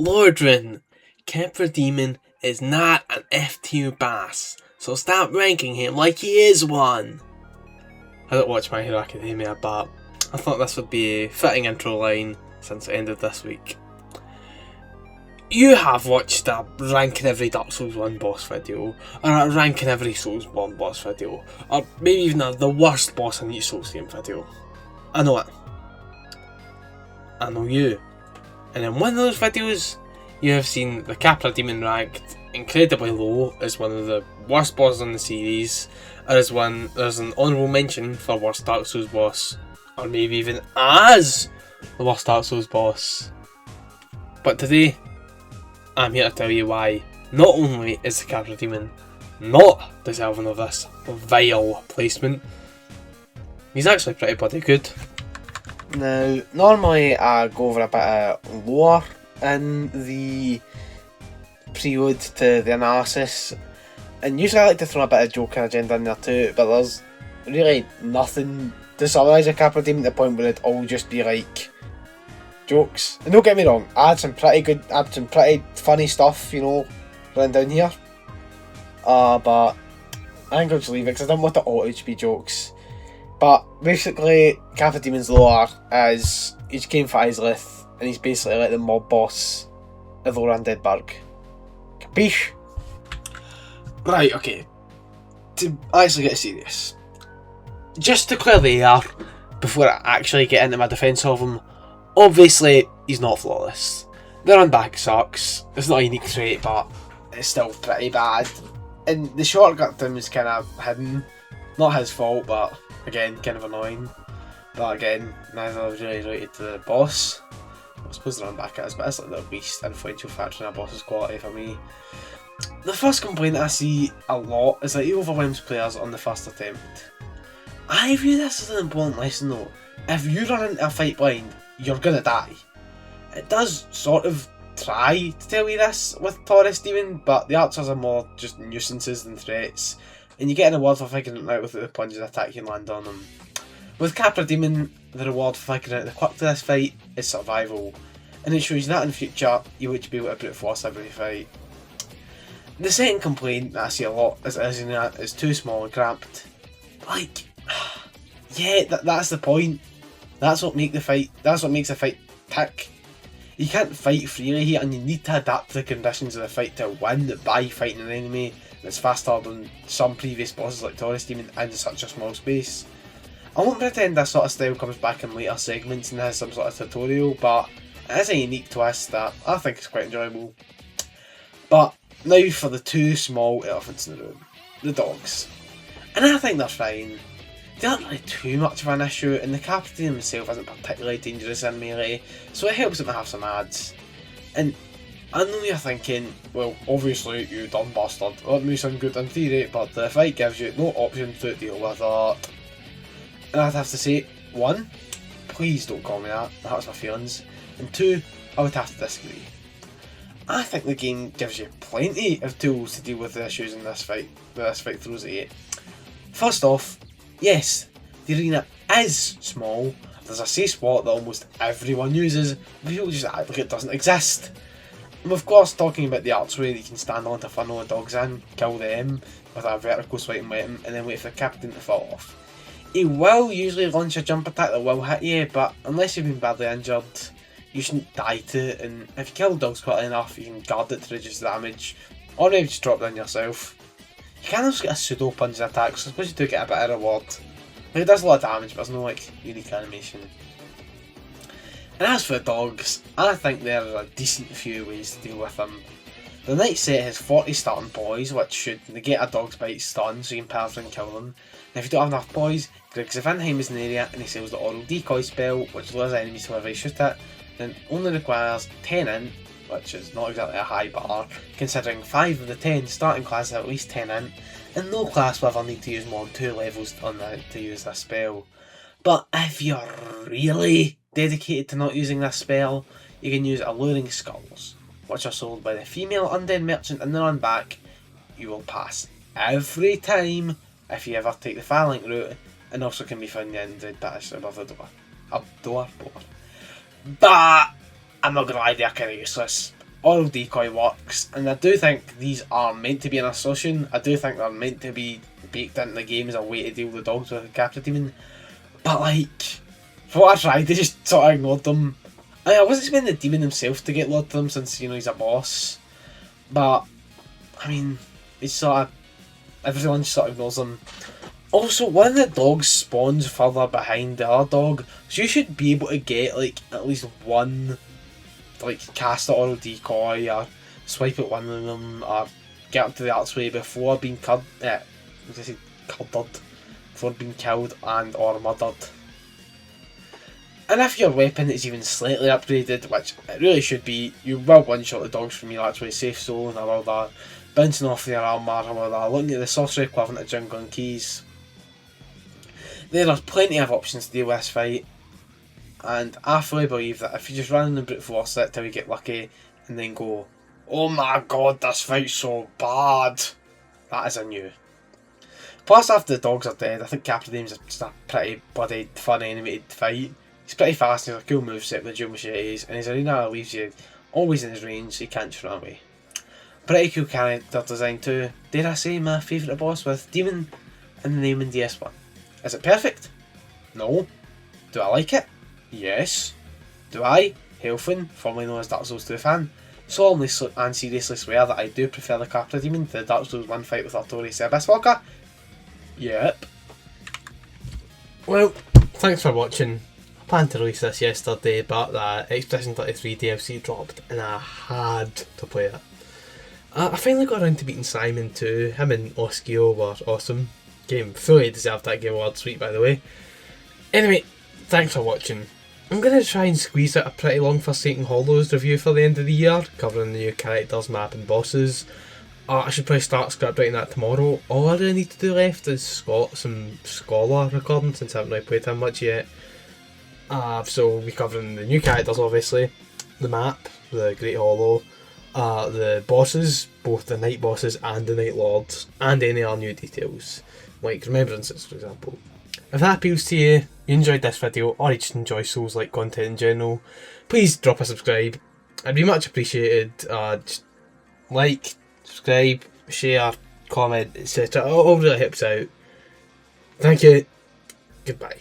Lordran, Capra Demon is not an F-tier boss, so stop ranking him like he is one. I don't watch My Hero Academia, but I thought this would be a fitting intro line since it ended this week. You have watched a ranking every Dark Souls 1 boss video, or a ranking every Souls 1 boss video, or maybe even the worst boss in each Souls game video. I know it. I know you. And in one of those videos, you have seen the Capra Demon ranked incredibly low as one of the worst bosses in the series, or as there's an honourable mention for worst Dark Souls boss, or maybe even as the worst Dark Souls boss. But today, I'm here to tell you why not only is the Capra Demon not deserving of this vile placement, he's actually pretty bloody good. Now, normally I go over a bit of lore in the prelude to the analysis, and usually I like to throw a bit of joking agenda in there too, but there's really nothing to summarise a Capra Demon to the point where it'd all just be like jokes. And don't get me wrong, I had some pretty funny stuff, running down here. But I think I'll just leave it because I don't want it all to be jokes. But basically, Capra Demon's lore is he's came for Izalith, and he's basically like the mob boss of Lower Undeadburg. Capiche? Right, okay. To actually get serious, just to clear the air before I actually get into my defence of him, obviously he's not flawless. The run back sucks. It's not a unique trait, but it's still pretty bad. And the shortcut to him is kind of hidden. Not his fault, but again, kind of annoying. But again, neither is really related to the boss. I suppose the run back is, but it's like the least influential factor in a boss's quality for me. The first complaint I see a lot is that he overwhelms players on the first attempt. I view this as an important lesson though. If you run into a fight blind, you're gonna die. It does sort of try to tell you this with Taurus Demon, but the archers are more just nuisances than threats, and you get an reward for figuring it out with the plunges attack you can land on them. With Capra Demon, the reward for figuring out the quirk to this fight is survival, and it shows you that in the future you would be able to brute force every fight. The second complaint that I see a lot is that it's too small and cramped. Like, yeah, that's the point. That's what makes a fight tick. You can't fight freely here, and you need to adapt to the conditions of the fight to win by fighting an enemy that's faster than some previous bosses like Taurus Demon in such a small space. I won't pretend this sort of style comes back in later segments and has some sort of tutorial, but it is a unique twist that I think is quite enjoyable. But now for the two small elephants in the room, the dogs. And I think they're fine. They aren't really too much of an issue, and the Capra Demon himself isn't particularly dangerous in melee, so it helps them to have some adds. And I know you're thinking, well, obviously you dumb bastard, that may sound good in theory, but the fight gives you no option to deal with that. And I'd have to say, one, please don't call me that hurts my feelings, and two, I would have to disagree. I think the game gives you plenty of tools to deal with the issues in this fight throws at you. First off, yes, the arena is small. There's a safe spot that almost everyone uses, but people just act like it doesn't exist. And of course, talking about the archway that you can stand on to funnel the dogs in, kill them with a vertical swipe and weapon, and then wait for the captain to fall off. He will usually launch a jump attack that will hit you, but unless you've been badly injured, you shouldn't die to it, and if you kill the dogs quickly enough, you can guard it to reduce the damage, or maybe just drop down yourself. You can also get a pseudo plunge attack, so I suppose you do get a bit of reward. Like, it does a lot of damage, but there's no unique animation. And as for the dogs, I think there are a decent few ways to deal with them. The night set has 40 starting poise, which should negate a dog's bite stun, so you can powerfully kill them. And if you don't have enough poise, Greg Zavanheim is in the area and he sells the oral decoy spell, which lures enemies whenever you shoot it, and only requires 10 int, which is not exactly a high bar, considering 5 of the 10 starting classes have at least 10 int, and no class will ever need to use more than 2 levels to use this spell. But if you're really dedicated to not using this spell, you can use Alluring Skulls, which are sold by the female undead merchant in the run back. You will pass every time if you ever take the Phalanx route, and also can be found in the undead palace above the door. But I'm not gonna lie, they're kinda useless. oral decoy works, and I do think these are meant to be an association. I do think they're meant to be baked into the game as a way to deal with dogs with a Capra demon. But like, for what I tried, they just sort of ignored them. I wasn't expecting the demon himself to get lured to them since, you know, he's a boss. But, I mean, it's sort of, everyone just sort of ignores them. Also, one of the dogs spawns further behind the other dog, so you should be able to get like at least one, like cast an oral decoy or swipe at one of them or get up to the archway before being curdered, before being killed and or murdered. And if your weapon is even slightly upgraded, which it really should be, you will one-shot the dogs from your actually safe zone, or while they're bouncing off their armour, or while they're looking at the sorcery equivalent of jungle and keys. There are plenty of options to deal with this fight, and I fully believe that if you just run and brute force it till you get lucky, and then go, oh my god, this fight's so bad, that is on you. Plus, after the dogs are dead, I think Capra is just a pretty bloody fun animated fight. He's pretty fast, he's a cool moveset with dual machetes, and his arena leaves you always in his range, so you can't just run away. Pretty cool character design too. Dare I say my favourite boss with Demon in the name in DS1. Is it perfect? No. Do I like it? Yes. Do I, Helfin, formerly known as Dark Souls 2 fan, solemnly and seriously swear that I do prefer the Capra Demon to the Dark Souls 1 fight with Artorias Abyss Walker? Yep. Well, thanks for watching. I planned to release this yesterday, but the Expedition 33 DLC dropped and I had to play it. I finally got around to beating Simon too. Him and Oskio were awesome. Game fully deserved that game award suite, by the way. Anyway, thanks for watching. I'm going to try and squeeze out a pretty long Forsaken Hollows review for the end of the year, covering the new characters, map and bosses. I should probably start script writing that tomorrow. All I really need to do left is some Scholar recording, since I haven't really played him much yet. So we'll be covering the new characters obviously, the map, the Great Hollow, the bosses, both the Night Bosses and the Night Lords, and any other new details, like Remembrances for example. If that appeals to you, you enjoyed this video, or you just enjoy Souls-like content in general, please drop a subscribe. It'd be much appreciated. Just like, subscribe, share, comment, etc. All really helps out. Thank you. Goodbye.